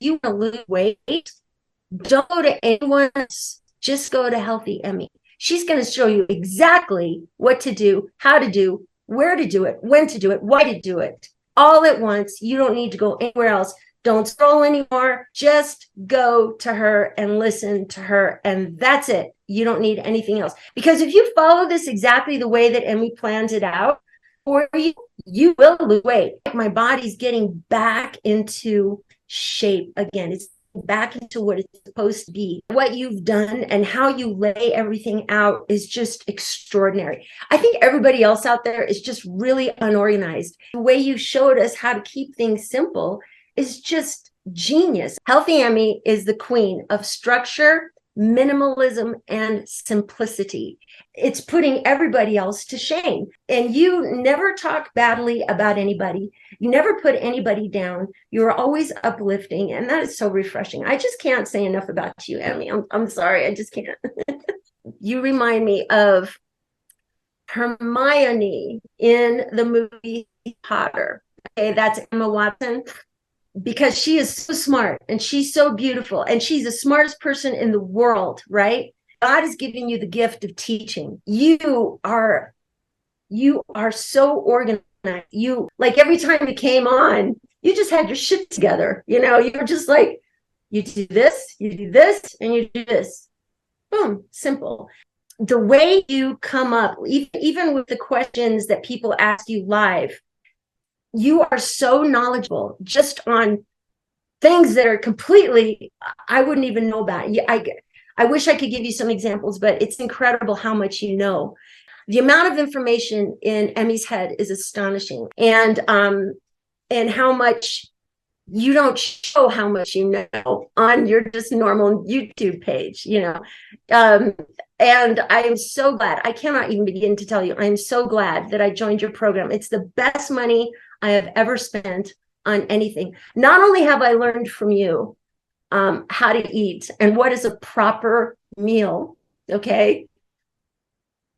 you want to lose weight, don't go to anyone else. Just go to Healthy Emmy. She's going to show you exactly what to do, how to do, where to do it, when to do it, why to do it, all at once. You don't need to go anywhere else. Don't scroll anymore. Just go to her and listen to her. And that's it. You don't need anything else. Because if you follow this exactly the way that Emmie plans it out for you, you will lose weight. My body's getting back into shape again. It's back into what it's supposed to be. What you've done and how you lay everything out is just extraordinary. I think everybody else out there is just really unorganized. The way you showed us how to keep things simple is just genius. Healthy Emmy is the queen of structure, minimalism, and simplicity. It's putting everybody else to shame. And you never talk badly about anybody. You never put anybody down. You're always uplifting. And that is so refreshing. I just can't say enough about you, Emmie. I'm sorry. I just can't. You remind me of Hermione in the movie Potter. Okay, that's Emma Watson, because she is so smart and she's so beautiful and she's the smartest person in the world, right? God is giving you the gift of teaching. You are so organized. You, like, every time you came on, you just had your shit together. You know, you were just like, you do this, and you do this. Boom, simple. The way you come up, even with the questions that people ask you live, you are so knowledgeable just on things that are completely, I wouldn't even know about. I wish I could give you some examples, but it's incredible how much you know. The amount of information in Emmie's head is astonishing, and how much you don't show how much you know on your just normal YouTube page, you know. And I am so glad. I cannot even begin to tell you. I am so glad that I joined your program. It's the best money I have ever spent on anything. Not only have I learned from you how to eat and what is a proper meal, okay?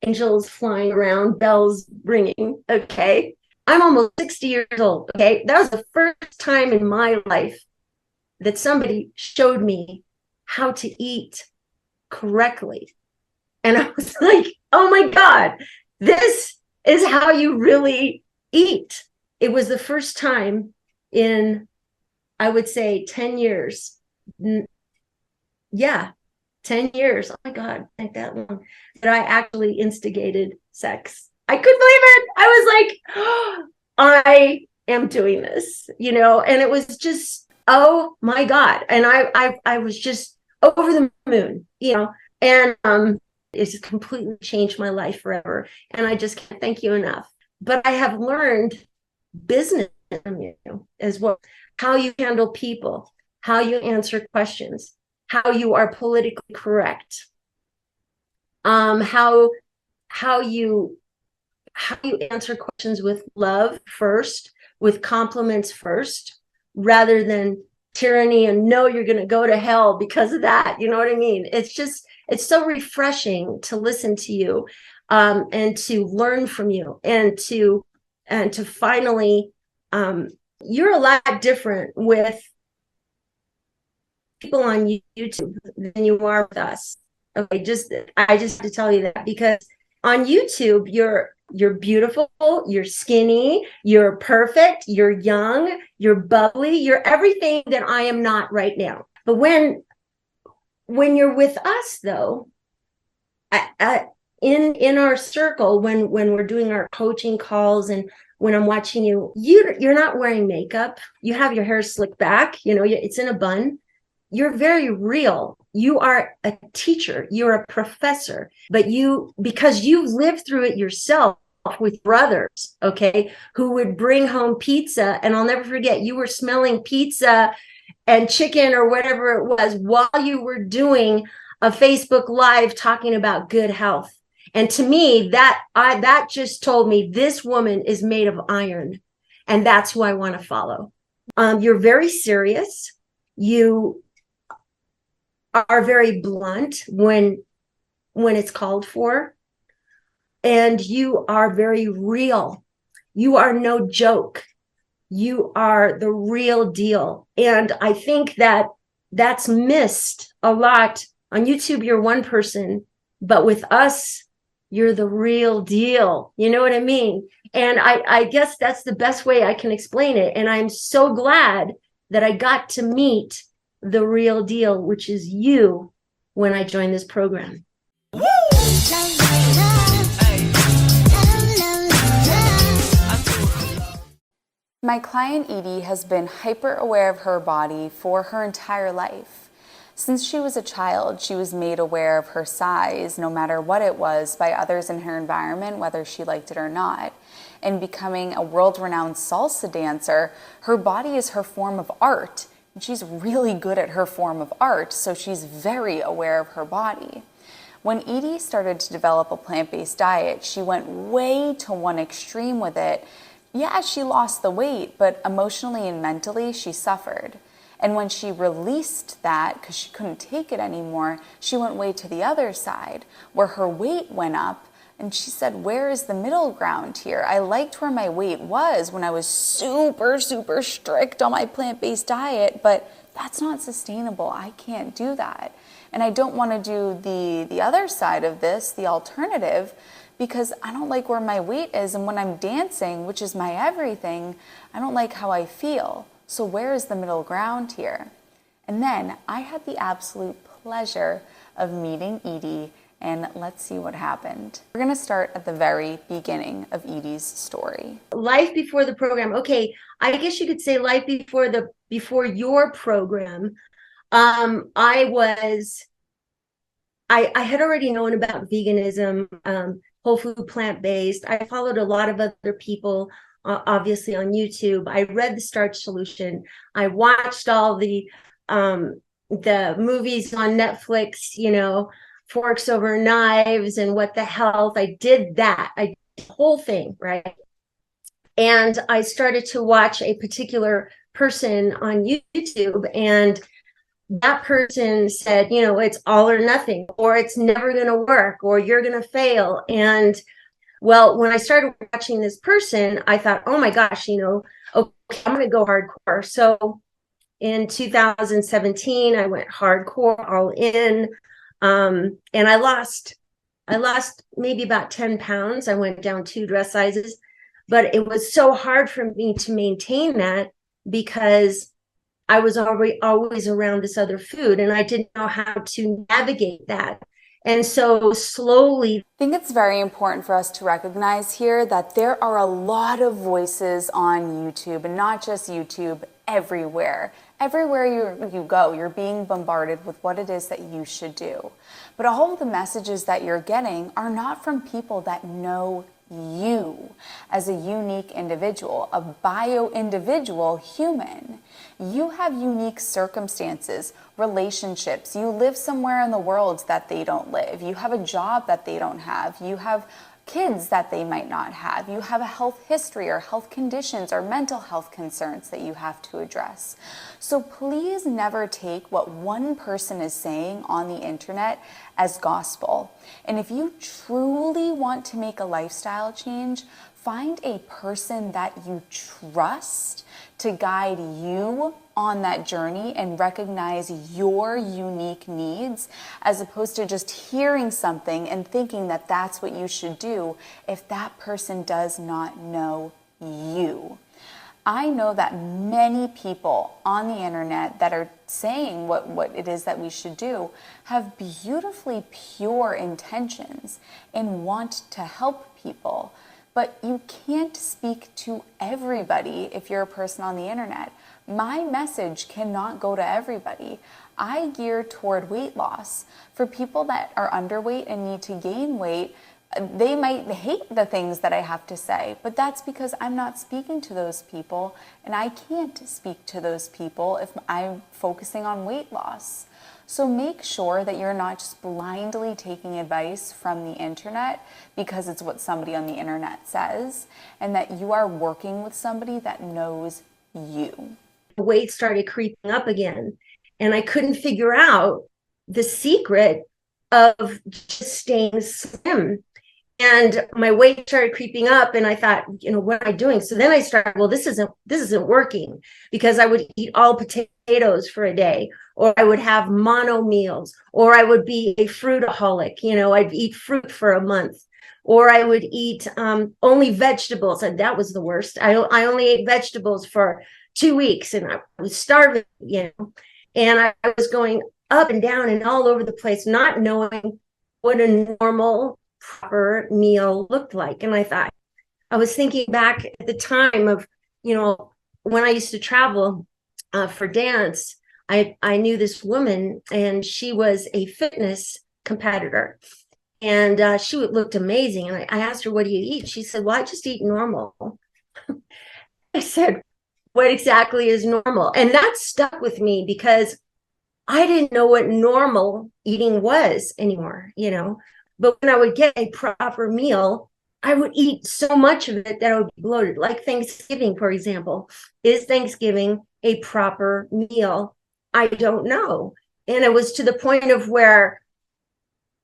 Angels flying around, bells ringing, okay? I'm almost 60 years old, okay? That was the first time in my life that somebody showed me how to eat correctly. And I was like, oh my God, this is how you really eat. It was the first time in, I would say, 10 years. Yeah, 10 years. Oh my God, like that long, that I actually instigated sex. I couldn't believe it. I was like, oh, I am doing this, you know, and it was just, oh my God. And I was just over the moon, you know, and it's completely changed my life forever. And I just can't thank you enough. But I have learned business from you as well, how you handle people, how you answer questions, how you are politically correct, how you answer questions with love first, with compliments first, rather than tyranny and no, you're going to go to hell because of that. You know what I mean? It's so refreshing to listen to you, and to learn from you, and to finally, you're a lot different with people on YouTube than you are with us. Okay, I just have to tell you that, because on YouTube, you're beautiful, you're skinny, you're perfect, you're young, you're bubbly, you're everything that I am not right now. But when you're with us, though, in our circle, when we're doing our coaching calls, and when I'm watching you, you're not wearing makeup. You have your hair slicked back, you know, it's in a bun. You're very real. You are a teacher, you're a professor, but because you've lived through it yourself with brothers, okay, who would bring home pizza. And I'll never forget, you were smelling pizza and chicken or whatever it was while you were doing a Facebook Live talking about good health. And to me, that just told me this woman is made of iron. And that's who I want to follow. You're very serious. You are very blunt when it's called for, and you are very real. You are no joke. You are the real deal. And I think that that's missed a lot. On YouTube, you're one person, but with us, you're the real deal. You know what I mean? And I guess that's the best way I can explain it. And I'm so glad that I got to meet the real deal, which is you, when I joined this program. My client Edie has been hyper aware of her body for her entire life. Since she was a child, she was made aware of her size, no matter what it was, by others in her environment, whether she liked it or not. And becoming a world-renowned salsa dancer, her body is her form of art. And she's really good at her form of art, so she's very aware of her body. When Edie started to develop a plant-based diet, she went way to one extreme with it. Yeah, she lost the weight, but emotionally and mentally, she suffered. And when she released that, because she couldn't take it anymore, she went way to the other side, where her weight went up. And she said, where is the middle ground here? I liked where my weight was when I was super, super strict on my plant-based diet, but that's not sustainable. I can't do that. And I don't want to do the other side of this, the alternative, because I don't like where my weight is. And when I'm dancing, which is my everything, I don't like how I feel. So where is the middle ground here? And then I had the absolute pleasure of meeting Edie, and let's see what happened. We're going to start at the very beginning of Edie's story. Life before the program. Okay, I guess you could say life before your program. I had already known about veganism, whole food, plant-based. I followed a lot of other people, obviously on YouTube. I read the Starch Solution. I watched all the movies on Netflix, Forks Over Knives and What the Health. I did that. I did the whole thing, right? And I started to watch a particular person on YouTube, and that person said, it's all or nothing, or it's never going to work, or you're going to fail. And well, when I started watching this person, I thought, oh my gosh, okay, I'm going to go hardcore. So in 2017, I went hardcore, all in. And I lost maybe about 10 pounds. I went down 2 dress sizes, but it was so hard for me to maintain that because I was always around this other food, and I didn't know how to navigate that. And so slowly. I think it's very important for us to recognize here that there are a lot of voices on YouTube, and not just YouTube, everywhere. Everywhere you go, you're being bombarded with what it is that you should do. But all of the messages that you're getting are not from people that know you as a unique individual, a bio-individual human. You have unique circumstances, relationships. You live somewhere in the world that they don't live. You have a job that they don't have. You have kids that they might not have. You have a health history or health conditions or mental health concerns that you have to address. So please never take what one person is saying on the internet as gospel. And if you truly want to make a lifestyle change, find a person that you trust to guide you on that journey and recognize your unique needs, as opposed to just hearing something and thinking that that's what you should do if that person does not know you. I know that many people on the internet that are saying what it is that we should do have beautifully pure intentions and want to help people. But you can't speak to everybody if you're a person on the internet. My message cannot go to everybody. I gear toward weight loss. For people that are underweight and need to gain weight, they might hate the things that I have to say, but that's because I'm not speaking to those people, and I can't speak to those people if I'm focusing on weight loss. So make sure that you're not just blindly taking advice from the internet because it's what somebody on the internet says, and that you are working with somebody that knows you. The weight started creeping up again, and I couldn't figure out the secret of just staying slim. And my weight started creeping up, and I thought, what am I doing? So then I started, well, this isn't working, because I would eat all potatoes for a day, or I would have mono meals, or I would be a fruitaholic. I'd eat fruit for a month, or I would eat only vegetables, and that was the worst. I only ate vegetables for 2 weeks, and I was starving, and I was going up and down and all over the place, not knowing what a normal proper meal looked like. And I was thinking back at the time of, when I used to travel for dance. I knew this woman, and she was a fitness competitor, and she looked amazing. And I asked her, what do you eat? She said, well, I just eat normal. I said, what exactly is normal? And that stuck with me, because I didn't know what normal eating was anymore. But when I would get a proper meal, I would eat so much of it that I would be bloated. Like Thanksgiving, for example. Is Thanksgiving a proper meal? I don't know. And it was to the point of where,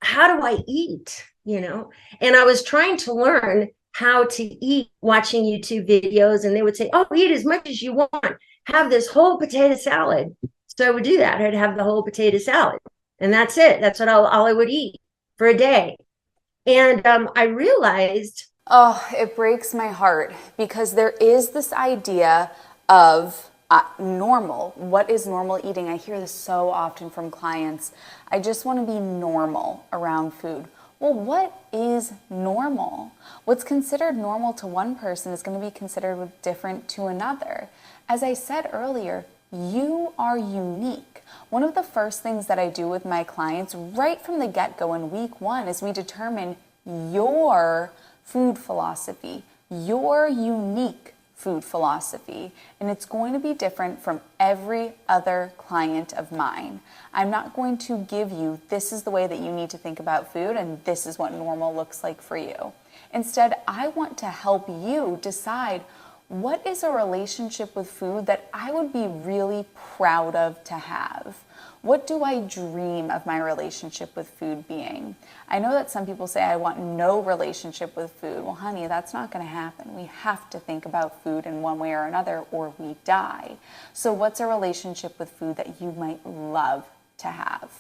how do I eat? And I was trying to learn how to eat, watching YouTube videos, and they would say, oh, eat as much as you want. Have this whole potato salad. So I would do that. I'd have the whole potato salad, and that's it. That's all I would eat for a day. And I realized, Oh, it breaks my heart because there is this idea of normal. What is normal eating? I hear this so often from clients. I just want to be normal around food. Well, what is normal? What's considered normal to one person is going to be considered different to another. As I said earlier, you are unique. One of the first things that I do with my clients right from the get-go in week one is we determine your food philosophy, your unique food philosophy, and it's going to be different from every other client of mine. I'm not going to give you, this is the way that you need to think about food and this is what normal looks like for you. Instead, I want to help you decide what is a relationship with food that I would be really proud of to have. What do I dream of my relationship with food being? I know that some people say I want no relationship with food. Well, honey, that's not going to happen. We have to think about food in one way or another or we die. So what's a relationship with food that you might love to have?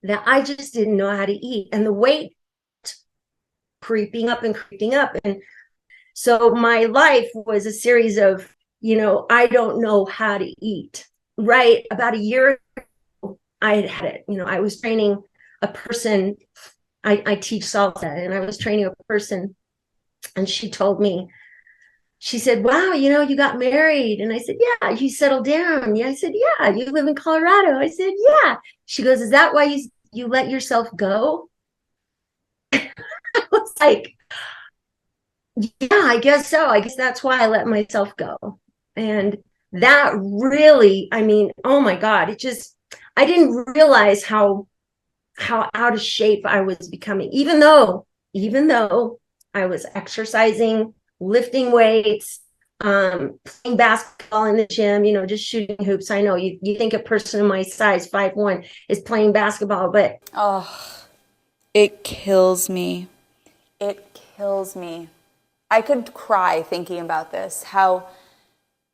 that I just didn't know how to eat, and the weight creeping up and creeping up. And so my life was a series of, I don't know how to eat. Right about a year ago, I had it. I was training a person. I teach salsa, and I was training a person, and she told me, she said, wow, you got married. And I said, yeah. You settled down? Yeah. I said, yeah. You live in Colorado? I said, yeah. She goes, is that why you let yourself go? I was like, yeah, I guess so. I guess that's why I let myself go. And that really, I mean, oh my God, I didn't realize how out of shape I was becoming, even though I was exercising, lifting weights, playing basketball in the gym, just shooting hoops. I know you think a person my size, 5'1", is playing basketball, but Oh, it kills me. It kills me. I could cry thinking about this, how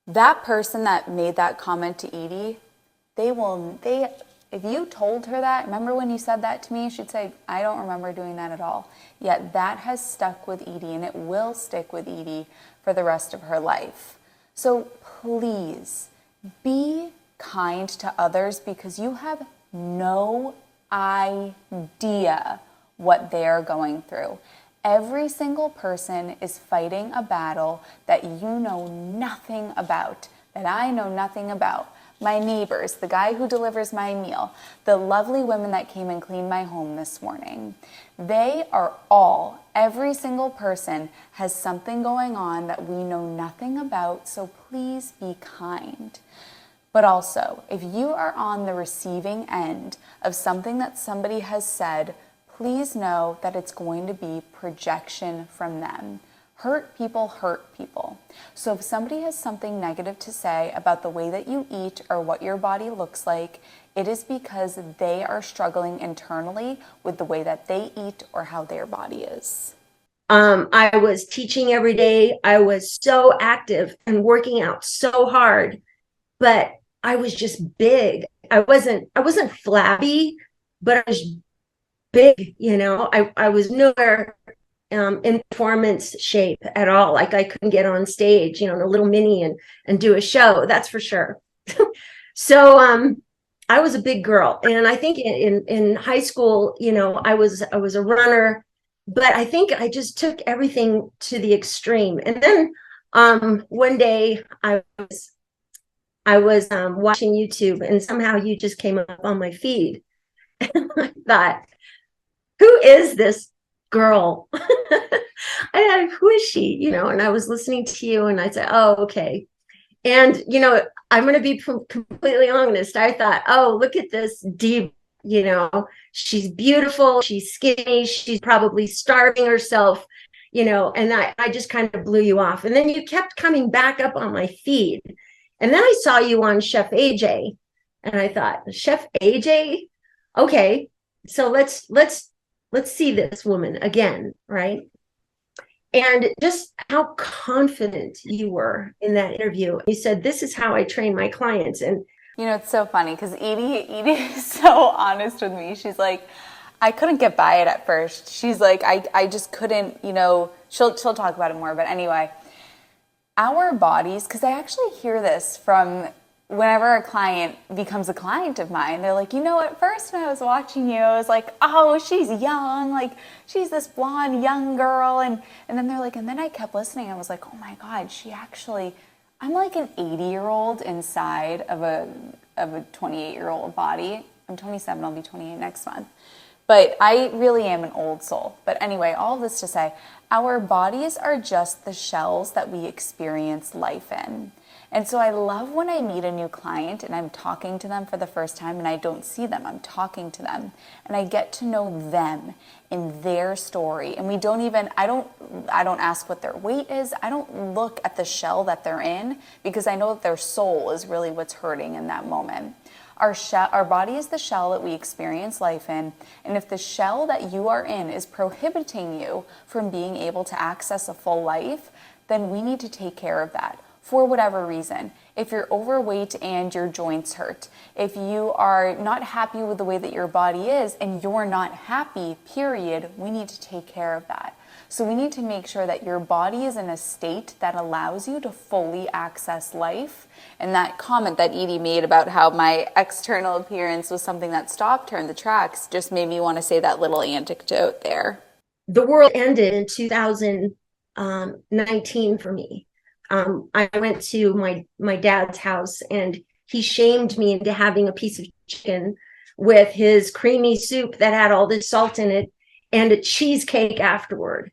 that person that made that comment to Edie, if you told her that, remember when you said that to me, she'd say, I don't remember doing that at all. Yet that has stuck with Edie, and it will stick with Edie for the rest of her life. So please be kind to others because you have no idea what they're going through. Every single person is fighting a battle that you know nothing about, that I know nothing about. My neighbors, the guy who delivers my meal, the lovely women that came and cleaned my home this morning. They are every single person has something going on that we know nothing about, so please be kind. But also, if you are on the receiving end of something that somebody has said, please know that it's going to be projection from them. Hurt people hurt people. So if somebody has something negative to say about the way that you eat or what your body looks like, it is because they are struggling internally with the way that they eat or how their body is. I was teaching every day. I was so active and working out so hard, but I was just big. I wasn't flabby, but I was big, I was nowhere in performance shape at all. Like I couldn't get on stage, in a little mini and do a show, that's for sure. So I was a big girl. And I think in high school, I was a runner, but I think I just took everything to the extreme. And then one day I was watching YouTube, and somehow you just came up on my feed. And I thought, who is this girl? Who is she? And I was listening to you, and I said, oh, okay. And, I'm going to be completely honest. I thought, oh, look at this diva. She's beautiful. She's skinny. She's probably starving herself, and I just kind of blew you off. And then you kept coming back up on my feed. And then I saw you on Chef AJ, and I thought, Chef AJ? Okay. So let's see this woman again, right? And just how confident you were in that interview. You said, this is how I train my clients. And it's so funny because Edie is so honest with me. She's like, I couldn't get by it at first. She's like, I just couldn't, she'll talk about it more. But anyway, our bodies, because I actually hear this from whenever a client becomes a client of mine, they're like, at first when I was watching you, I was like, oh, she's young, like she's this blonde young girl. And then they're like, and then I kept listening. I was like, oh my God, I'm like an 80-year-old inside of a 28-year-old body. I'm 27, I'll be 28 next month. But I really am an old soul. But anyway, all this to say, our bodies are just the shells that we experience life in. And so I love when I meet a new client and I'm talking to them for the first time and I don't see them, I'm talking to them and I get to know them in their story. And I don't ask what their weight is. I don't look at the shell that they're in because I know that their soul is really what's hurting in that moment. Our body is the shell that we experience life in, and if the shell that you are in is prohibiting you from being able to access a full life, then we need to take care of that for whatever reason. If you're overweight and your joints hurt, if you are not happy with the way that your body is and you're not happy, period, we need to take care of that. So we need to make sure that your body is in a state that allows you to fully access life. And that comment that Edie made about how my external appearance was something that stopped her in the tracks just made me want to say that little anecdote there. The world ended in 2019 for me. I went to my dad's house and he shamed me into having a piece of chicken with his creamy soup that had all this salt in it and a cheesecake afterward.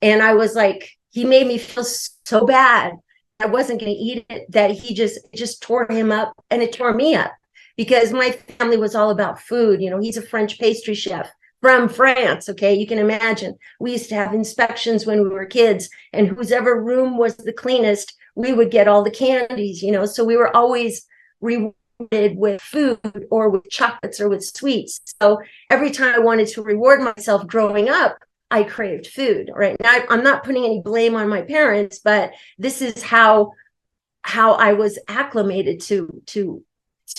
And I was like, he made me feel so bad. I wasn't going to eat it, that he just tore him up, and it tore me up because my family was all about food. He's a French pastry chef from France. Okay. You can imagine we used to have inspections when we were kids, and whoever room was the cleanest, we would get all the candies, so we were always rewarded with food or with chocolates or with sweets. So every time I wanted to reward myself growing up, I craved food. Right now, I'm not putting any blame on my parents, but this is how I was acclimated to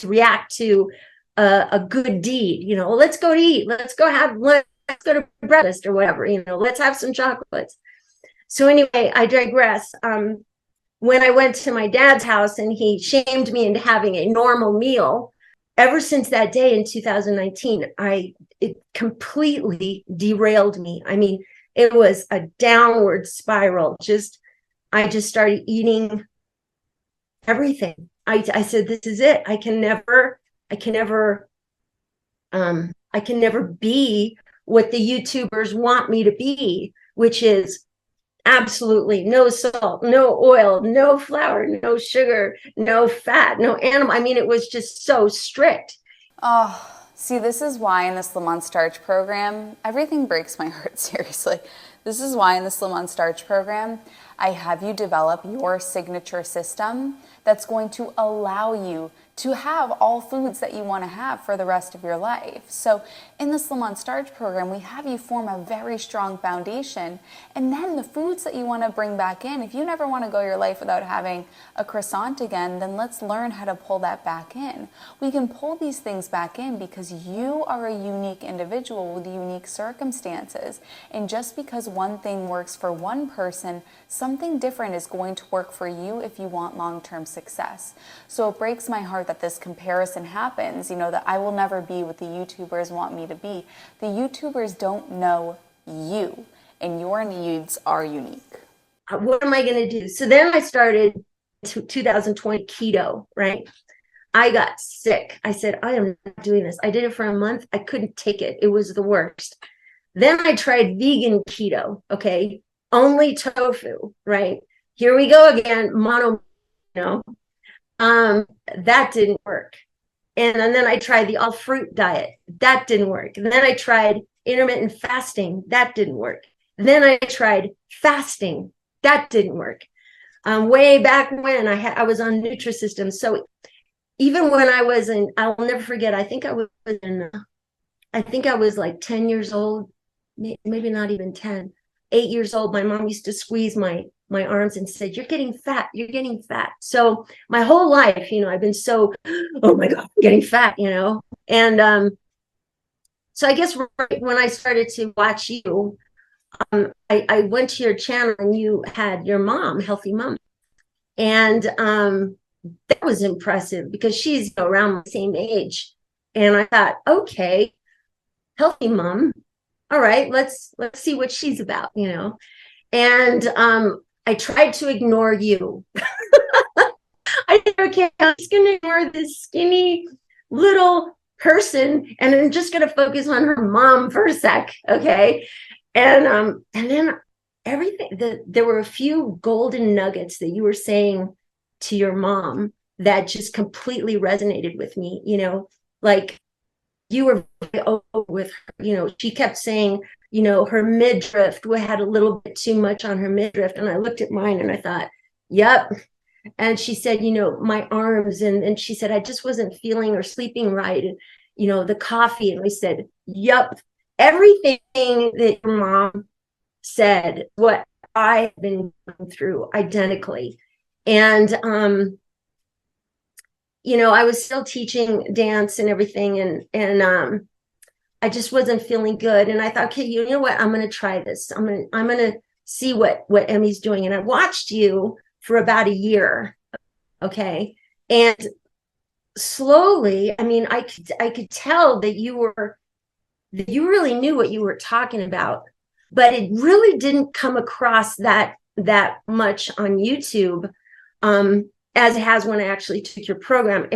react to a good deed. Let's go to eat. Let's go to breakfast or whatever. Let's have some chocolates. So anyway, I digress. When I went to my dad's house and he shamed me into having a normal meal, ever since that day in 2019, it completely derailed me. I mean, it was a downward spiral. I just started eating everything. I said, this is it. I can never be what the YouTubers want me to be, which is absolutely no salt, no oil, no flour, no sugar, no fat, no animal. I mean, it was just so strict. Oh, see, this is why in the Slim on Starch program, everything breaks my heart, seriously. This is why in the Slim on Starch program, I have you develop your signature system that's going to allow you to have all foods that you want to have for the rest of your life. So in the Slim on Starch program, we have you form a very strong foundation, and then the foods that you want to bring back in, if you never want to go your life without having a croissant again, then let's learn how to pull that back in. We can pull these things back in because you are a unique individual with unique circumstances, and just because one thing works for one person, something different is going to work for you if you want long-term success. So it breaks my heart that this comparison happens, that I will never be what the YouTubers want me to be. The YouTubers don't know you, and your needs are unique. What am I going to do? So then I started 2020 keto, right? I got sick. I said, I am not doing this. I did it for a month. I couldn't take it. It was the worst. Then I tried vegan keto, okay? Only tofu, right? Here we go again, that didn't work. And then I tried the all fruit diet. That didn't work. And then I tried intermittent fasting. That didn't work. Then I tried fasting. That didn't work. Way back when I was on Nutrisystem. So even when I was I'll never forget, I think I was like 10 years old, maybe not even 10, 8 years old. My mom used to squeeze my arms and said, you're getting fat, you're getting fat. So my whole life, I've been so, oh my God, I'm getting fat, And so I guess right when I started to watch you, I went to your channel and you had your mom, Healthy Mom. And that was impressive because she's around my same age. And I thought, okay, Healthy Mom. All right, let's see what she's about, And I tried to ignore you. I said, okay, I'm just going to ignore this skinny little person, and I'm just going to focus on her mom for a sec, okay? And then everything. There were a few golden nuggets that you were saying to your mom that just completely resonated with me. Like you were with her. She kept saying, her midriff had a little bit too much on her midriff. And I looked at mine and I thought, yep. And she said, my arms. And she said, I just wasn't feeling or sleeping right. And, the coffee. And I said, yep. Everything that your mom said, what I've been going through identically. And, I was still teaching dance and everything. And I just wasn't feeling good. And I thought, okay, you know what? I'm going to try this. I'm going to see what Emmie's doing. And I watched you for about a year. Okay. And slowly, I could tell that you really knew what you were talking about, but it really didn't come across that much on YouTube, as it has when I actually took your program.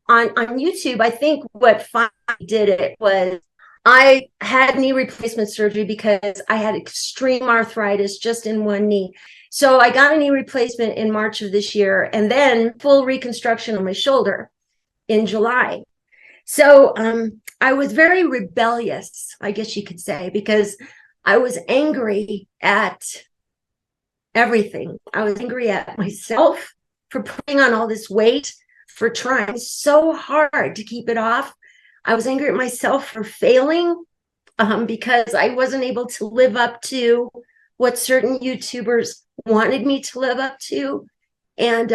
On YouTube, I think what finally did it was I had knee replacement surgery because I had extreme arthritis just in one knee. So I got a knee replacement in March of this year, and then full reconstruction on my shoulder in July. So I was very rebellious, I guess you could say, because I was angry at everything. I was angry at myself for putting on all this weight, for trying so hard to keep it off. I was angry at myself for failing because I wasn't able to live up to what certain YouTubers wanted me to live up to. And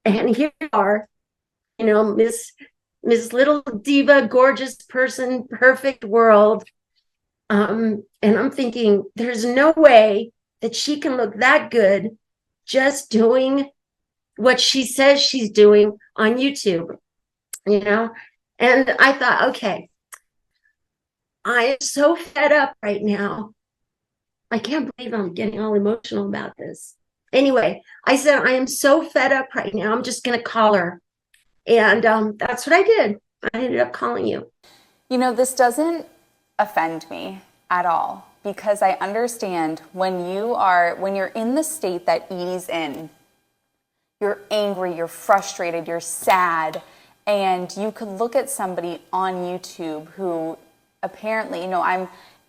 here you are, Miss Little Diva, gorgeous person, perfect world. And I'm thinking, there's no way that she can look that good just doing what she says she's doing on YouTube, And I thought, okay, I am so fed up right now. I can't believe I'm getting all emotional about this. Anyway, I said, I am so fed up right now. I'm just going to call her. And that's what I did. I ended up calling you. This doesn't offend me at all, because I understand when you're in the state that Edie's in, you're angry, you're frustrated, you're sad, and you could look at somebody on YouTube who apparently,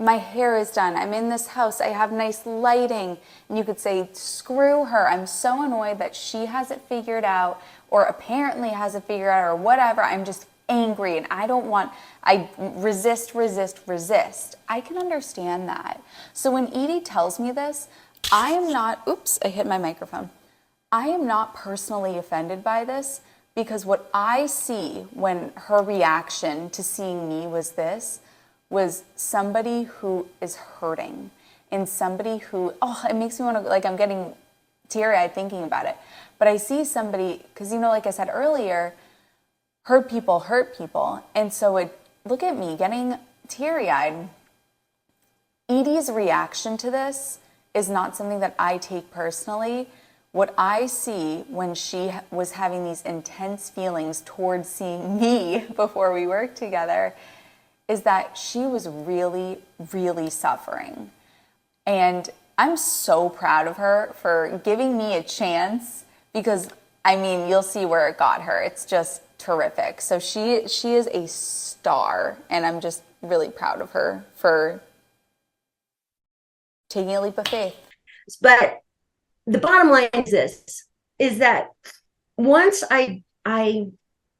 my hair is done. I'm in this house. I have nice lighting. And you could say, screw her. I'm so annoyed that she has it figured out, or apparently has it figured out, or whatever. I'm just angry and I resist. I can understand that. So when Edie tells me this, I am not, oops, I hit my microphone. I am not personally offended by this, because what I see when her reaction to seeing me was somebody who is hurting, and somebody who, oh, it makes me want to, like, I'm getting teary-eyed thinking about it. But I see somebody, because, like I said earlier, hurt people. And so look at me getting teary-eyed. Edie's reaction to this is not something that I take personally. What I see when she was having these intense feelings towards seeing me before we worked together is that she was really, really suffering. And I'm so proud of her for giving me a chance, because, you'll see where it got her. It's just terrific. So she is a star, and I'm just really proud of her for taking a leap of faith. But the bottom line is this, is that once I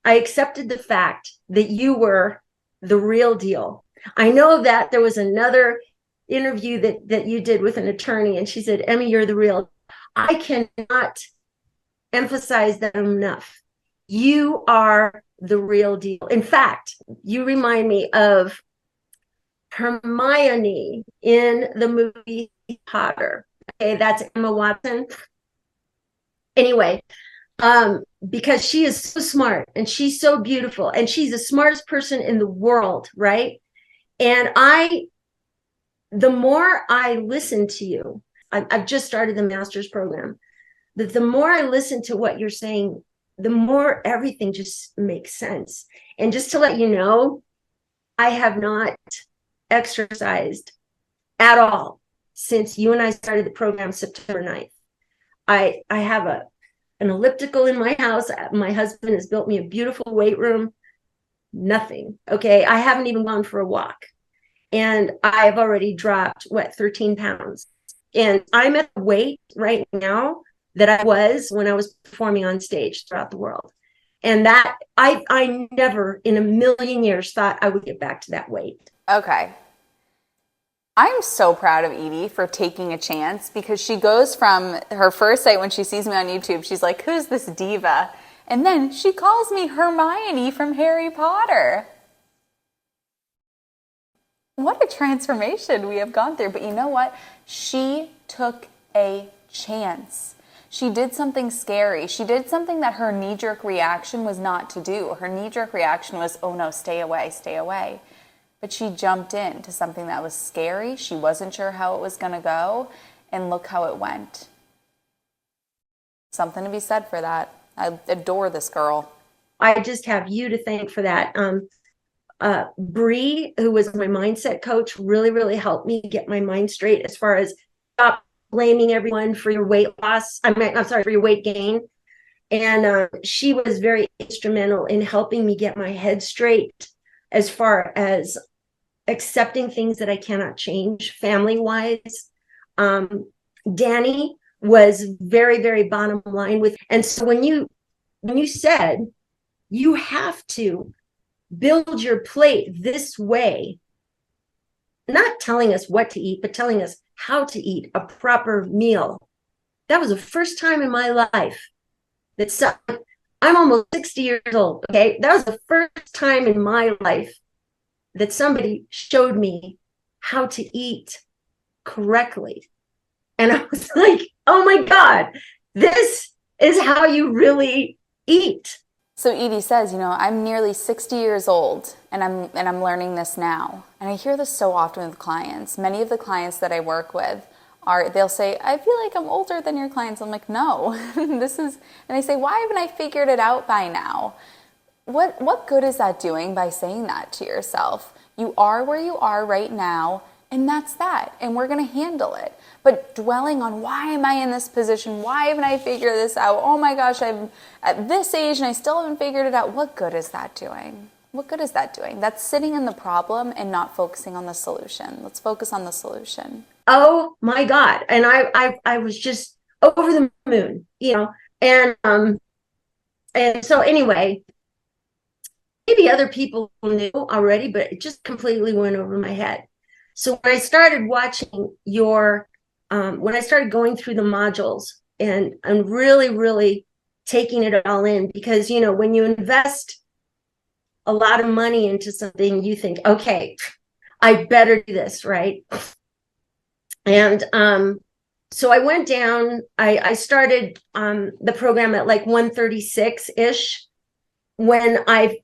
accepted the fact that you were the real deal. I know that there was another interview that you did with an attorney, and she said, Emmie, you're the real. I cannot emphasize that enough. You are the real deal. In fact, you remind me of Hermione in the movie Potter. Okay, that's Emma Watson. Anyway, because she is so smart and she's so beautiful and she's the smartest person in the world, right? And the more I listen to you, I've just started the master's program, that the more I listen to what you're saying, the more everything just makes sense. And just to let you know, I have not exercised at all since you and I started the program September 9th. I have an elliptical in my house. My husband has built me a beautiful weight room. Nothing. Okay. I haven't even gone for a walk. And I've already dropped, 13 pounds. And I'm at the weight right now that I was when I was performing on stage throughout the world. And that I never in a million years thought I would get back to that weight. Okay. I'm so proud of Edie for taking a chance, because she goes from her first sight when she sees me on YouTube, she's like, who's this diva? And then she calls me Hermione from Harry Potter. What a transformation we have gone through. But you know what? She took a chance. She did something scary. She did something that her knee-jerk reaction was not to do. Her knee-jerk reaction was, oh no, stay away, stay away. But she jumped into something that was scary. She wasn't sure how it was going to go. And look how it went. Something to be said for that. I adore this girl. I just have you to thank for that. Bree, who was my mindset coach, really, really helped me get my mind straight as far as stop blaming everyone for your weight loss. I'm sorry, for your weight gain. And she was very instrumental in helping me get my head straight as far as accepting things that I cannot change family-wise. Danny was very, very bottom line with, and so when you said you have to build your plate this way, not telling us what to eat, but telling us how to eat a proper meal. That was the first time in my life that I'm almost 60 years old. Okay. That was the first time in my life that somebody showed me how to eat correctly. And I was like, oh my God, this is how you really eat. So Edie says, I'm nearly 60 years old and I'm learning this now. And I hear this so often with clients. Many of the clients that I work with they'll say, I feel like I'm older than your clients. I'm like, no, and they say, why haven't I figured it out by now? What good is that doing by saying that to yourself? You are where you are right now, and that's that. And we're going to handle it. But dwelling on, why am I in this position? Why haven't I figured this out? Oh my gosh, I'm at this age and I still haven't figured it out. What good is that doing? What good is that doing? That's sitting in the problem and not focusing on the solution. Let's focus on the solution. Oh my God. And I was just over the moon, you know. And so anyway, maybe other people knew already, but it just completely went over my head. So when I started watching when I started going through the modules and really, really taking it all in, because, you know, when you invest a lot of money into something, you think, okay, I better do this, right? And so I went down, I started the program at like 136-ish. When I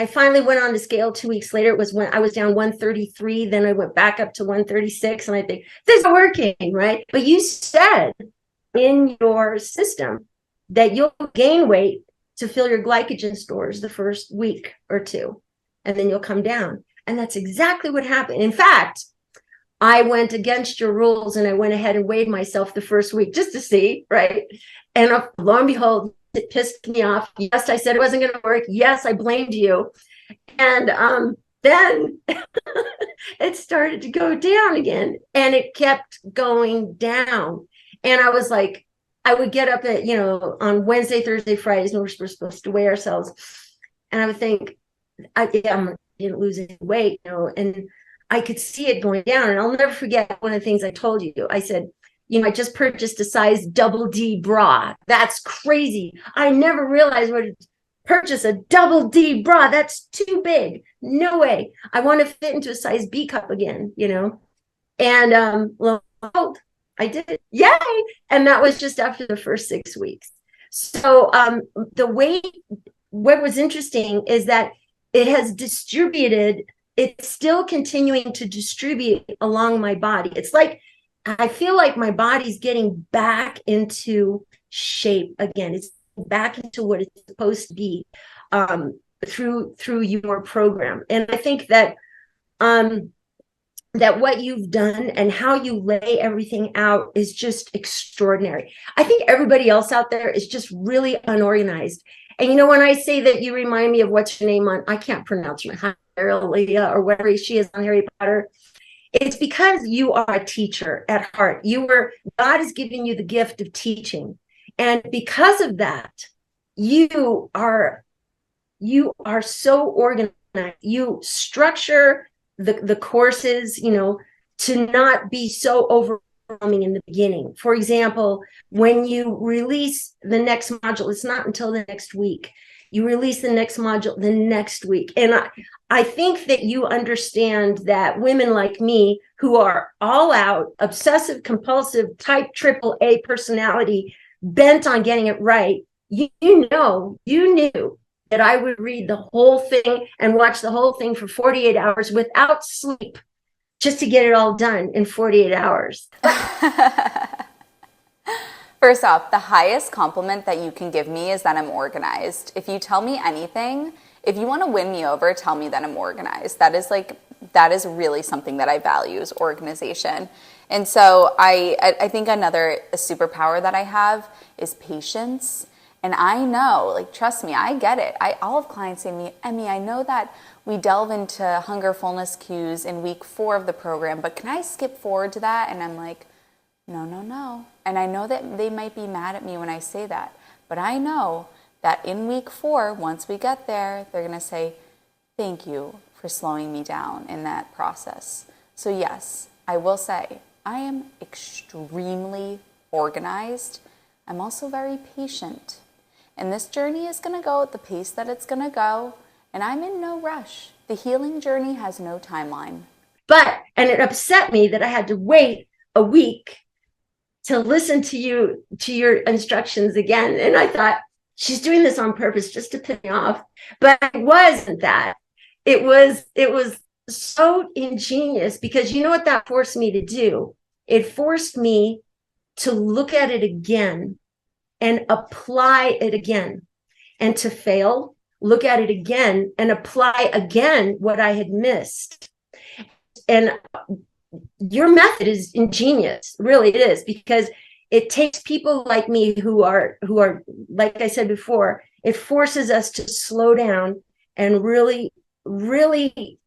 finally went on the scale 2 weeks later, it was when I was down 133. Then I went back up to 136, and I think this is working, right? But you said in your system that you'll gain weight to fill your glycogen stores the first week or two, and then you'll come down. And that's exactly what happened. In fact, I went against your rules and I went ahead and weighed myself the first week just to see, right? And lo and behold, it pissed me off. Yes, I said it wasn't going to work. Yes, I blamed you. And then it started to go down again, and it kept going down. And I was like, I would get up at, you know, on Wednesday, Thursday, Fridays, when we're supposed to weigh ourselves. And I would think, I didn't lose any weight, you know, and I could see it going down. And I'll never forget one of the things I told you. I said, you know, I just purchased a size double D bra. That's crazy. I never realized what to purchase a double D bra. That's too big. No way. I want to fit into a size B cup again, you know. And well, I did it. Yay. And that was just after the first 6 weeks. So what was interesting is that it has distributed, it's still continuing to distribute along my body. It's like, I feel like my body's getting back into shape again. It's back into what it's supposed to be through your program. And I think that that what you've done and how you lay everything out is just extraordinary. I think everybody else out there is just really unorganized. And you know, when I say that you remind me of what's your name on, I can't pronounce my Leah or whatever she is on Harry Potter. It's because you are a teacher at heart. God has given you the gift of teaching. And because of that, you are so organized. You structure the courses, you know, to not be so overwhelming in the beginning. For example, when you release the next module, it's not until the next week. You release the next module the next week. And I think that you understand that women like me, who are all out, obsessive, compulsive, type AAA personality, bent on getting it right, you knew that I would read the whole thing and watch the whole thing for 48 hours without sleep, just to get it all done in 48 hours. First off, the highest compliment that you can give me is that I'm organized. If you tell me anything, if you want to win me over, tell me that I'm organized. That is really something that I value, is organization. And so I think another superpower that I have is patience. And I know, like, trust me, I get it. All of clients say to me, Emmie, I know that we delve into hunger fullness cues in week 4 of the program, but can I skip forward to that? And I'm like, no. And I know that they might be mad at me when I say that, but I know that in week 4, once we get there, they're going to say, thank you for slowing me down in that process. So yes, I will say I am extremely organized. I'm also very patient. And this journey is going to go at the pace that it's going to go. And I'm in no rush. The healing journey has no timeline. And it upset me that I had to wait a week to listen to your instructions again. And I thought, she's doing this on purpose just to piss me off. But it wasn't that. It was so ingenious, because you know what that forced me to do? It forced me to look at it again and apply it again, and to fail, look at it again and apply again what I had missed. And your method is ingenious, really it is, because it takes people like me who are, like I said before, It forces us to slow down and really, really.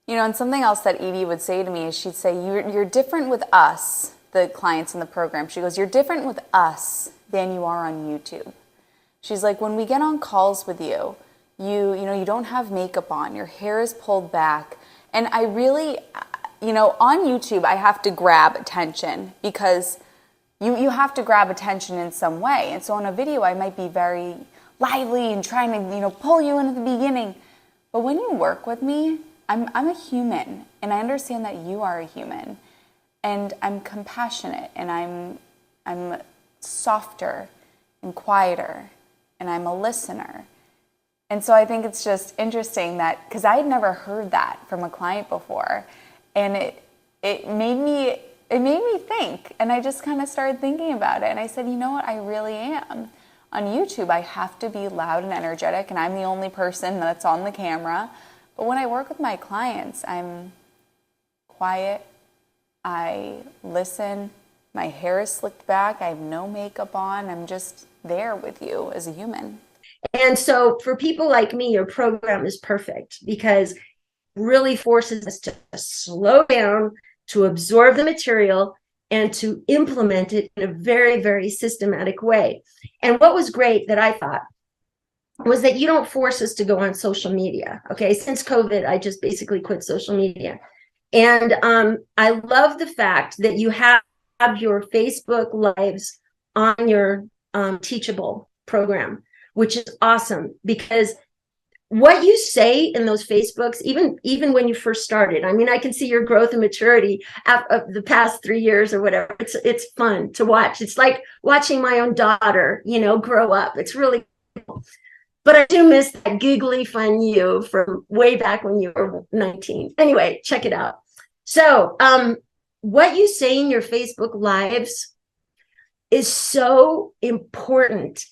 You know, and something else that Edie would say to me is she'd say, you're different with us, the clients in the program. She goes, you're different with us than you are on YouTube. She's like, when we get on calls with you, you don't have makeup on, your hair is pulled back. And I really, on YouTube, I have to grab attention because you have to grab attention in some way. And so on a video, I might be very lively and trying to, pull you in at the beginning. But when you work with me, I'm a human, and I understand that you are a human, and I'm compassionate, and I'm softer and quieter, and I'm a listener. And so I think it's just interesting that, because I had never heard that from a client before, and it made me think, and I just kind of started thinking about it, and I said, you know what, I really am. On YouTube, I have to be loud and energetic, and I'm the only person that's on the camera. But when I work with my clients, I'm quiet, I listen, my hair is slicked back, I have no makeup on, I'm just there with you as a human. And so for people like me, your program is perfect because it really forces us to slow down, to absorb the material, and to implement it in a very, very systematic way. And what was great that I thought was that you don't force us to go on social media. Okay. Since COVID, I just basically quit social media. And I love the fact that you have your Facebook lives on your Teachable program, which is awesome because what you say in those Facebooks, even when you first started, I mean, I can see your growth and maturity of the past 3 years or whatever. It's fun to watch. It's like watching my own daughter, grow up. It's really cool. But I do miss that giggly fun you from way back when you were 19. Anyway, check it out. So what you say in your Facebook lives is so important.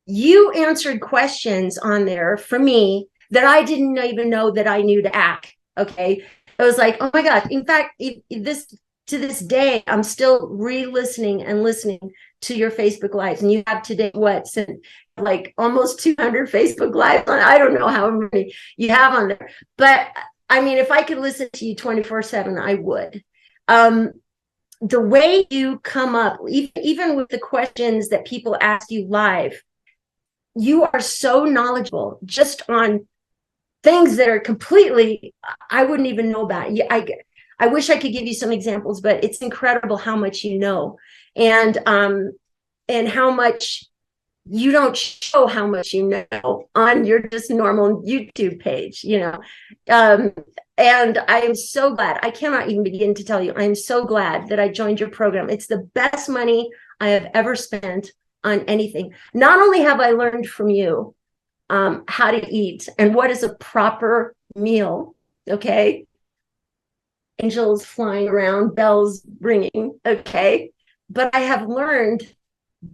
You answered questions on there for me that I didn't even know that I knew to ask. Okay. I was like, oh my God. In fact, to this day, I'm still re-listening and listening to your Facebook lives. And you have today like almost 200 Facebook lives. I don't know how many you have on there. But I mean, if I could listen to you 24/7, I would. The way you come up, even with the questions that people ask you live, you are so knowledgeable just on things that are completely, I wouldn't even know about. I wish I could give you some examples, but it's incredible how much you know, and how much you don't show how much you know on your just normal YouTube page, and I am so glad. I cannot even begin to tell you, I'm so glad that I joined your program. It's the best money I have ever spent on anything. Not only have I learned from you how to eat and what is a proper meal, okay? Angels flying around, bells ringing, okay? But I have learned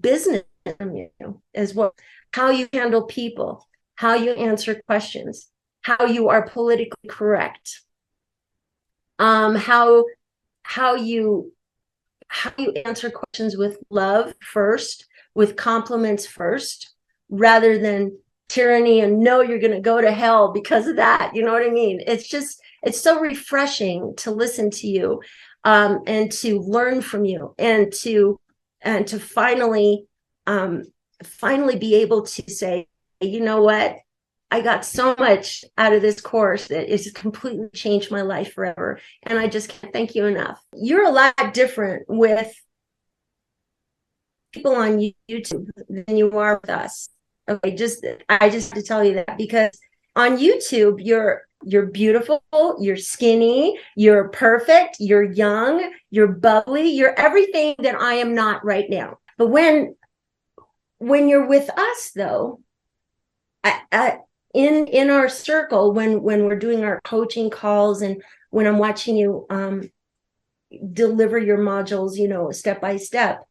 business from you as well, how you handle people, how you answer questions, how you are politically correct, how you answer questions with love first, with compliments first, rather than tyranny and no, you're going to go to hell because of that. You know what I mean? It's so refreshing to listen to you, and to learn from you, and to finally be able to say, you know what? I got so much out of this course that it's completely changed my life forever. And I just can't thank you enough. You're a lot different with people on YouTube than you are with us. Okay, I just have to tell you that because on YouTube, you're beautiful, you're skinny, you're perfect, you're young, you're bubbly, you're everything that I am not right now. But when you're with us, though, in our circle, when we're doing our coaching calls and when I'm watching you deliver your modules, step by step,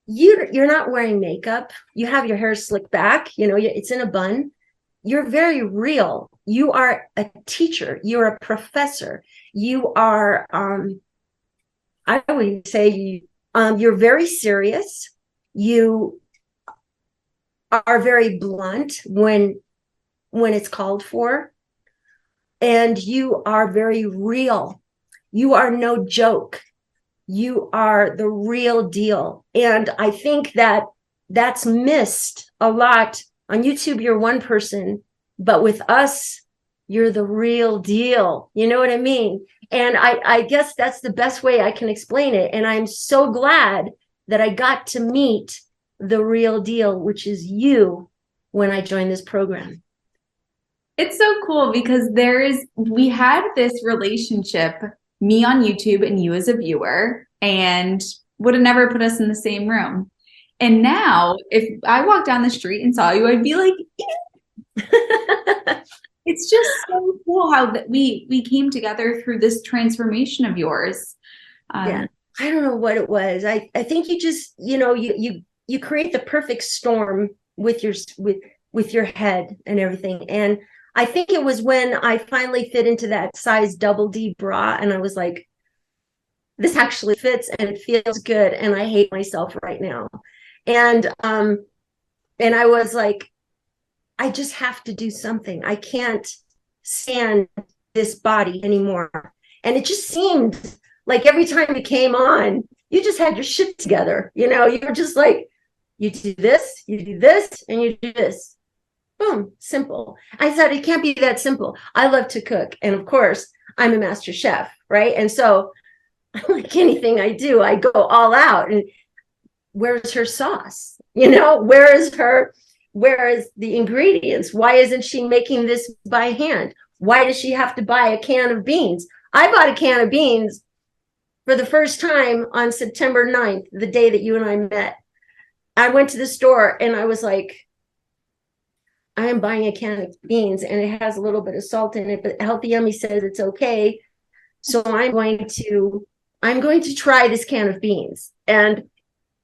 you're not wearing makeup. You have your hair slicked back, it's in a bun. You're very real. You are a teacher. You're a professor. You are, I would say, you're very serious. You are very blunt when it's called for, and you are very real. You are no joke. You are the real deal. And I think that that's missed a lot. On YouTube, you're one person, but with us, you're the real deal. You know what I mean? And I guess that's the best way I can explain it. And I'm so glad that I got to meet the real deal, which is you, when I joined this program. It's so cool because we had this relationship, me on YouTube and you as a viewer, and would have never put us in the same room. And now, if I walked down the street and saw you, I'd be like, it's just so cool how that we came together through this transformation of yours. Yeah, I don't know what it was. I think you just, you create the perfect storm with your head and everything. And I think it was when I finally fit into that size double D bra, and I was like, this actually fits and it feels good, and I hate myself right now. And I was like, I just have to do something. I can't stand this body anymore. And it just seemed like every time you came on, you just had your shit together. You were just like, you do this, and you do this. Boom, simple. I said, it can't be that simple. I love to cook. And of course, I'm a master chef, right? And so, like anything I do, I go all out. And where's her sauce? Where is the ingredients? Why isn't she making this by hand? Why does she have to buy a can of beans? I bought a can of beans for the first time on September 9th, the day that you and I met. I went to the store and I was like, I am buying a can of beans and it has a little bit of salt in it, but Healthy Yummy says it's okay. So I'm going to try this can of beans. And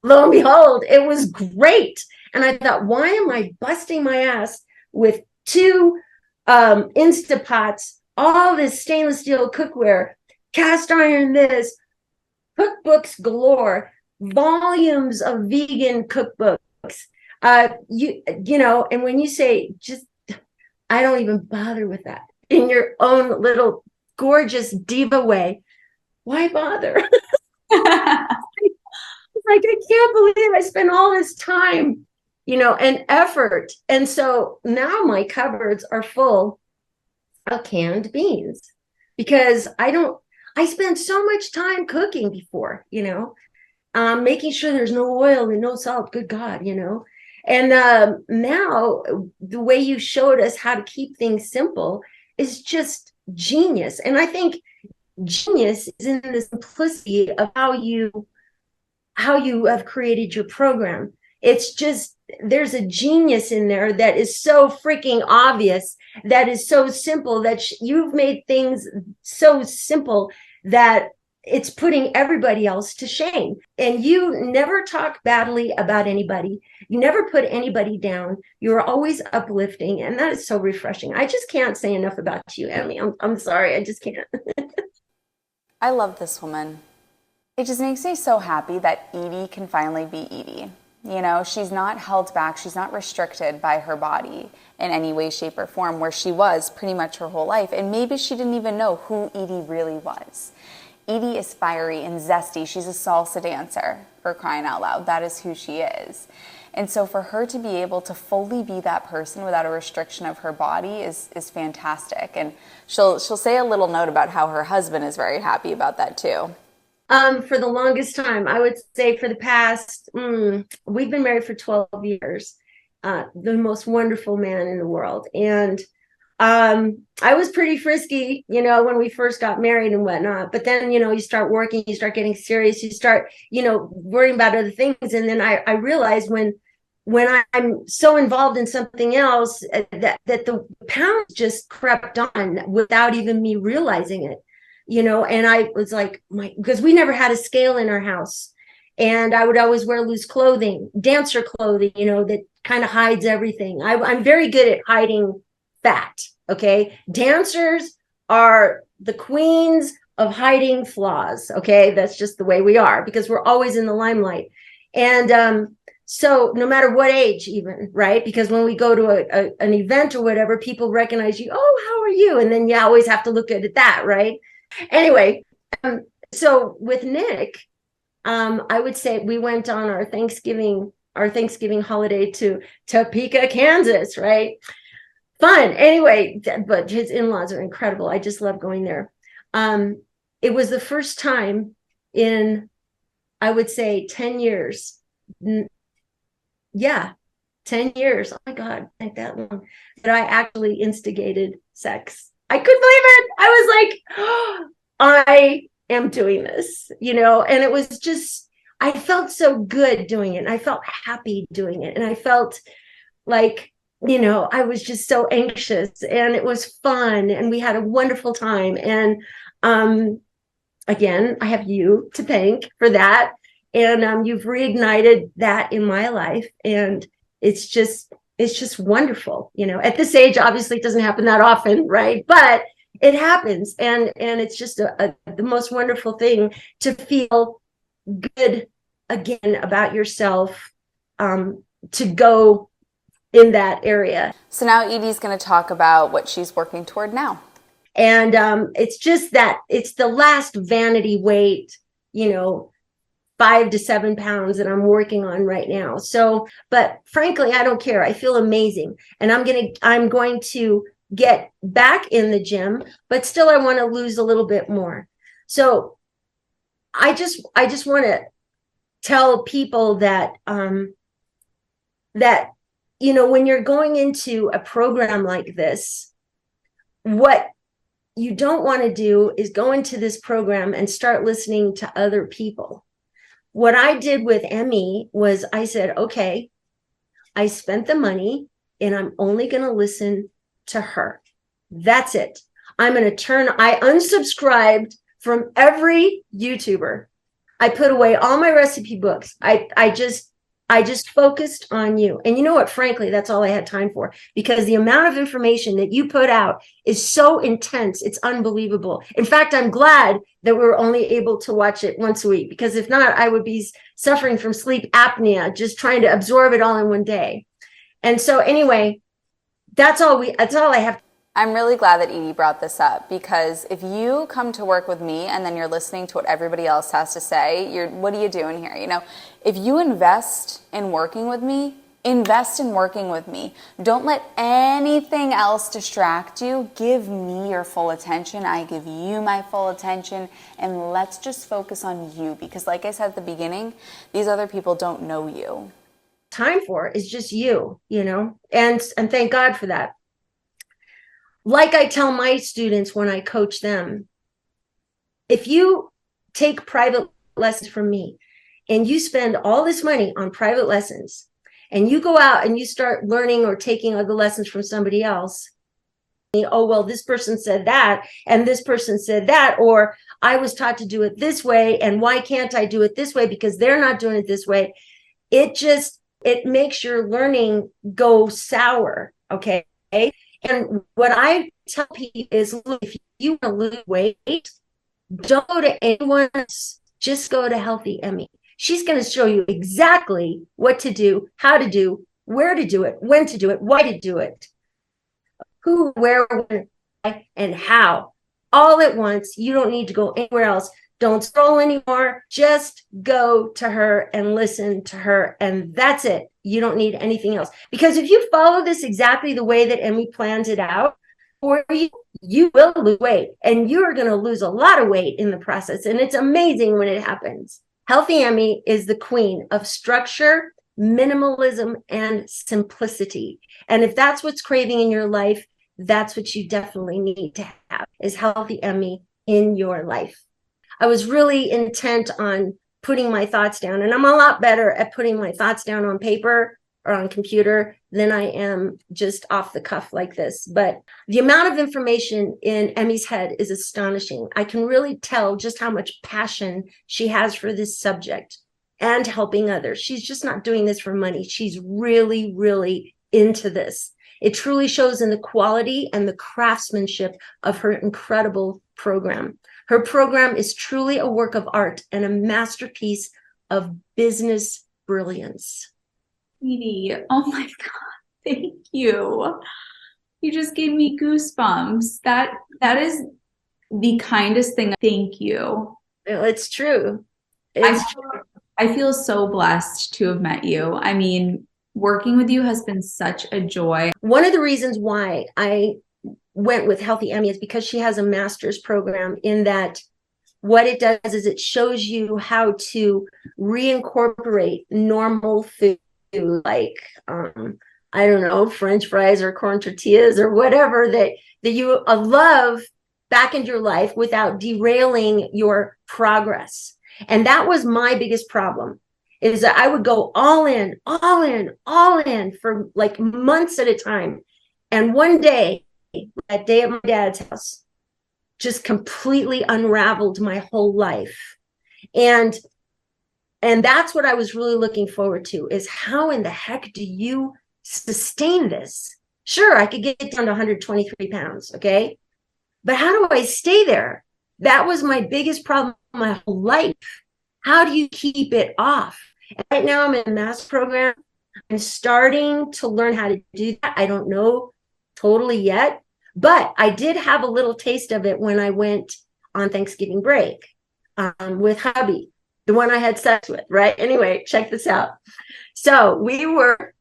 lo and behold, it was great. And I thought, why am I busting my ass with two Instapots, all this stainless steel cookware, cast iron this, cookbooks galore, volumes of vegan cookbooks. And when you say just, I don't even bother with that in your own little gorgeous diva way, why bother? Like, I can't believe I spent all this time, and effort. And so now my cupboards are full of canned beans because I spent so much time cooking before, making sure there's no oil and no salt. Good God, And now the way you showed us how to keep things simple is just genius. And I think genius is in the simplicity of how you have created your program. It's just, there's a genius in there that is so freaking obvious, that is so simple, that you've made things so simple that it's putting everybody else to shame. And you never talk badly about anybody. You never put anybody down. You're always uplifting. And that is so refreshing. I just can't say enough about you, Emmie. I'm sorry. I just can't. I love this woman. It just makes me so happy that Edie can finally be Edie. She's not held back. She's not restricted by her body in any way, shape, or form, where she was pretty much her whole life. And maybe she didn't even know who Edie really was. Edie is fiery and zesty. She's a salsa dancer, for crying out loud. That is who she is. And so for her to be able to fully be that person without a restriction of her body is fantastic. And she'll say a little note about how her husband is very happy about that too. For the longest time, I would say for the past, we've been married for 12 years, the most wonderful man in the world. And I was pretty frisky, when we first got married and whatnot. But then, you start working, you start getting serious, you start, worrying about other things. And then I realized when I'm so involved in something else that the pounds just crept on without even me realizing it. And I was like, because we never had a scale in our house. And I would always wear loose clothing, dancer clothing, that kind of hides everything. I'm very good at hiding fat. Okay. Dancers are the queens of hiding flaws. Okay. That's just the way we are, because we're always in the limelight. And So no matter what age, even, right? Because when we go to an event or whatever, people recognize you. Oh, how are you? And then you always have to look at that, right? Anyway, so with Nick, I would say we went on our Thanksgiving holiday to Topeka, Kansas, right? Fun. Anyway, but his in-laws are incredible. I just love going there. It was the first time in, I would say, 10 years. Yeah, 10 years. Oh my God, like that long, that I actually instigated sex. I couldn't believe it. I was like, oh, I am doing this, and it was just, I felt so good doing it. And I felt happy doing it. And I felt like, I was just so anxious, and it was fun, and we had a wonderful time. And again, I have you to thank for that. And you've reignited that in my life. And it's just wonderful. At this age, obviously it doesn't happen that often, right? But it happens. And it's just the most wonderful thing to feel good again about yourself, to go in that area. So now Edie's going to talk about what she's working toward now. And it's just that it's the last vanity weight, 5 to 7 pounds that I'm working on right now. So, but frankly, I don't care. I feel amazing. And I'm going to get back in the gym, but still I want to lose a little bit more. So I just want to tell people that, when you're going into a program like this, what you don't want to do is go into this program and start listening to other people. What I did with Emmie was I said, okay, I spent the money and I'm only going to listen to her. That's it. I unsubscribed from every YouTuber. I put away all my recipe books. I just focused on you. And you know what? Frankly, that's all I had time for, because the amount of information that you put out is so intense. It's unbelievable. In fact, I'm glad that we were only able to watch it once a week, because if not, I would be suffering from sleep apnea, just trying to absorb it all in one day. And so anyway, that's all I have. I'm really glad that Edie brought this up, because if you come to work with me and then you're listening to what everybody else has to say, what are you doing here? If you invest in working with me, invest in working with me. Don't let anything else distract you. Give me your full attention. I give you my full attention, and let's just focus on you, because like I said at the beginning, these other people don't know you. Time for is just you, and thank God for that. Like I tell my students when I coach them, if you take private lessons from me and you spend all this money on private lessons and you go out and you start learning or taking other lessons from somebody else, oh, well, this person said that and this person said that, or I was taught to do it this way, and why can't I do it this way because they're not doing it this way? It makes your learning go sour, okay? And what I tell people is, look, if you want to lose weight, don't go to anyone else. Just go to Healthy Emmie. She's going to show you exactly what to do, how to do, where to do it, when to do it, why to do it, who, where, when, and how. All at once. You don't need to go anywhere else. Don't scroll anymore. Just go to her and listen to her. And that's it. You don't need anything else. Because if you follow this exactly the way that Emmie plans it out for you, you will lose weight. And you're going to lose a lot of weight in the process. And it's amazing when it happens. Healthy Emmie is the queen of structure, minimalism, and simplicity. And if that's what's craving in your life, that's what you definitely need to have, is Healthy Emmie in your life. I was really intent on putting my thoughts down, and I'm a lot better at putting my thoughts down on paper or on computer than I am just off the cuff like this. But the amount of information in Emmie's head is astonishing. I can really tell just how much passion she has for this subject and helping others. She's just not doing this for money. She's really, really into this. It truly shows in the quality and the craftsmanship of her incredible program. Her program is truly a work of art and a masterpiece of business brilliance. Sweetie. Oh my God. Thank you. You just gave me goosebumps. That is the kindest thing. Thank you. Well, it's true. I It's feel, I feel so blessed to have met you. I mean, working with you has been such a joy. one of the reasons why I went with Healthy Emmie is because she has a master's program in that. What it does is it shows you how to reincorporate normal food, like I don't know, French fries or corn tortillas or whatever that you love back into your life without derailing your progress. And that was my biggest problem, is that I would go all in, all in, all in for like months at a time. And one day, that day at my dad's house, just completely unraveled my whole life. And that's what I was really looking forward to, is how in the heck do you sustain this? Sure, I could get down to 123 pounds, okay? But how do I stay there? That was my biggest problem my whole life. How do you keep it off? And right now I'm in a master program. I'm starting to learn how to do that. I don't know totally yet, but I did have a little taste of it when I went on Thanksgiving break with hubby, the one I had sex with, right? Anyway, check this out. So we were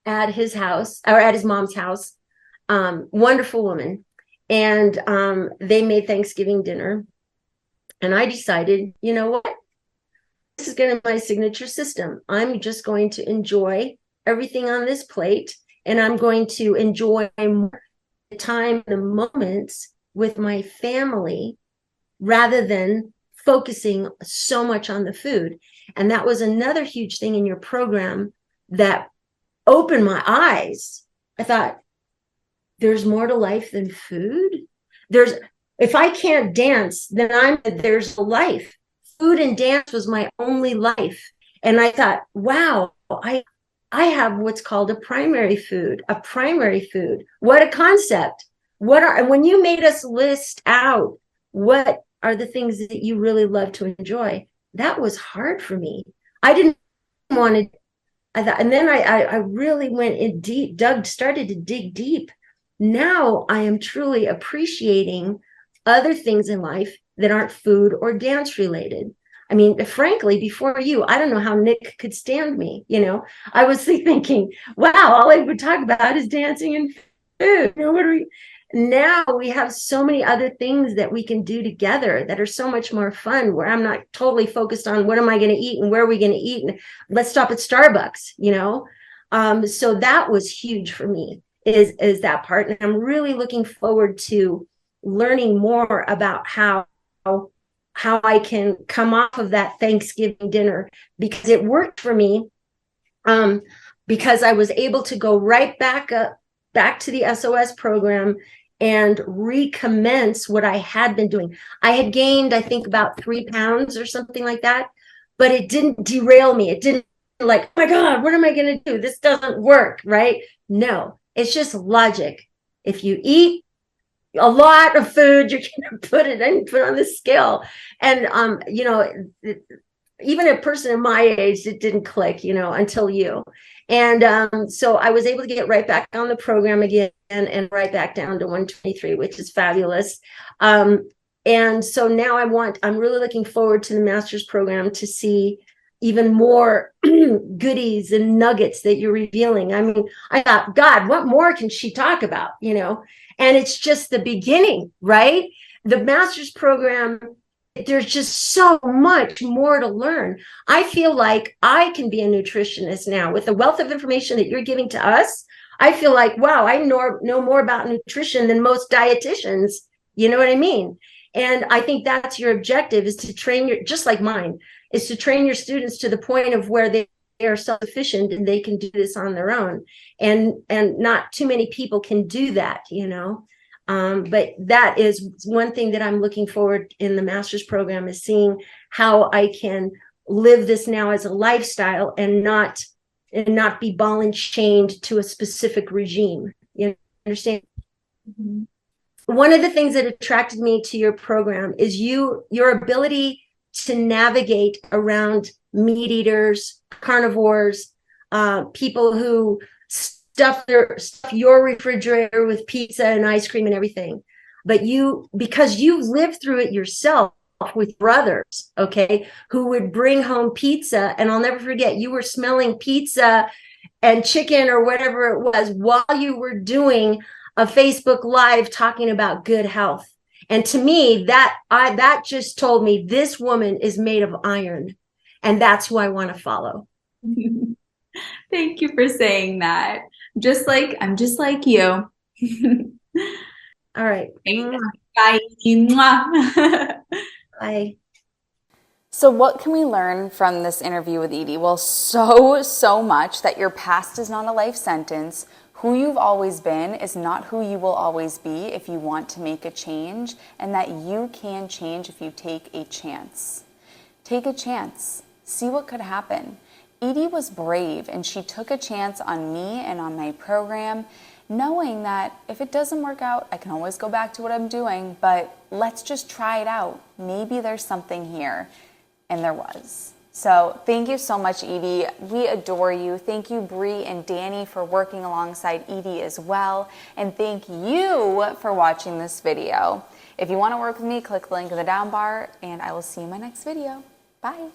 at his house, or at his mom's house, wonderful woman. And they made Thanksgiving dinner. And I decided, you know what? This is going to be my signature system. I'm just going to enjoy everything on this plate, and I'm going to enjoy more the time, the moments with my family, rather than focusing so much on the food. And that was another huge thing in your program that opened my eyes. I thought, there's more to life than food. If I can't dance, then there's a life. Food and dance was my only life. And I thought, wow, I have what's called a primary food. What a concept. And when you made us list out what are the things that you really love to enjoy, that was hard for me. I didn't want to, I thought, and then I really went in deep, started to dig deep. Now I am truly appreciating other things in life that aren't food or dance related. I mean, frankly, before you, I don't know how Nick could stand me. I was thinking, wow, all I would talk about is dancing and food. Now we have so many other things that we can do together that are so much more fun, where I'm not totally focused on what am I going to eat and where are we going to eat, and let's stop at Starbucks, so that was huge for me, is that part. And I'm really looking forward to learning more about how I can come off of that Thanksgiving dinner, because it worked for me, because I was able to go right back to the SOS program and recommence what I had been doing. I had gained, I think, about 3 pounds or something like that, but it didn't derail me. It didn't like, oh my God, what am I going to do? This doesn't work, right? No, it's just logic. If you eat a lot of food, you're going to put on the scale. And, even a person in my age, it didn't click, until you. And so I was able to get right back on the program again and right back down to 123, which is fabulous. And so now I'm really looking forward to the master's program to see even more goodies and nuggets that you're revealing. I mean, I thought, God, what more can she talk about? And it's just the beginning, right? The master's program, there's just so much more to learn. I feel like I can be a nutritionist now with the wealth of information that you're giving to us. I feel like, wow, I know more about nutrition than most dietitians. You know what I mean? And I think that's your objective, is to train just like mine, is to train your students to the point of where they are self-sufficient and they can do this on their own. And not too many people can do that, but that is one thing that I'm looking forward in the master's program, is seeing how I can live this now as a lifestyle and not be ball and chained to a specific regime. You understand? Mm-hmm. One of the things that attracted me to your program is your ability to navigate around meat eaters, carnivores, people who stuff your refrigerator with pizza and ice cream and everything. But because you lived through it yourself with brothers, okay, who would bring home pizza, and I'll never forget, you were smelling pizza and chicken or whatever it was while you were doing a Facebook Live talking about good health. And to me, that just told me this woman is made of iron, and that's who I want to follow. Thank you for saying that. I'm just like you. All right. Bye. Mwah. Bye. So what can we learn from this interview with Edie? Well, so much that your past is not a life sentence. Who you've always been is not who you will always be if you want to make a change, and that you can change if you take a chance. Take a chance. See what could happen. Edie was brave, and she took a chance on me and on my program, knowing that if it doesn't work out, I can always go back to what I'm doing, but let's just try it out. Maybe there's something here. And there was. So thank you so much, Edie. We adore you. Thank you, Bree and Danny, for working alongside Edie as well. And thank you for watching this video. If you want to work with me, click the link in the down bar, and I will see you in my next video. Bye.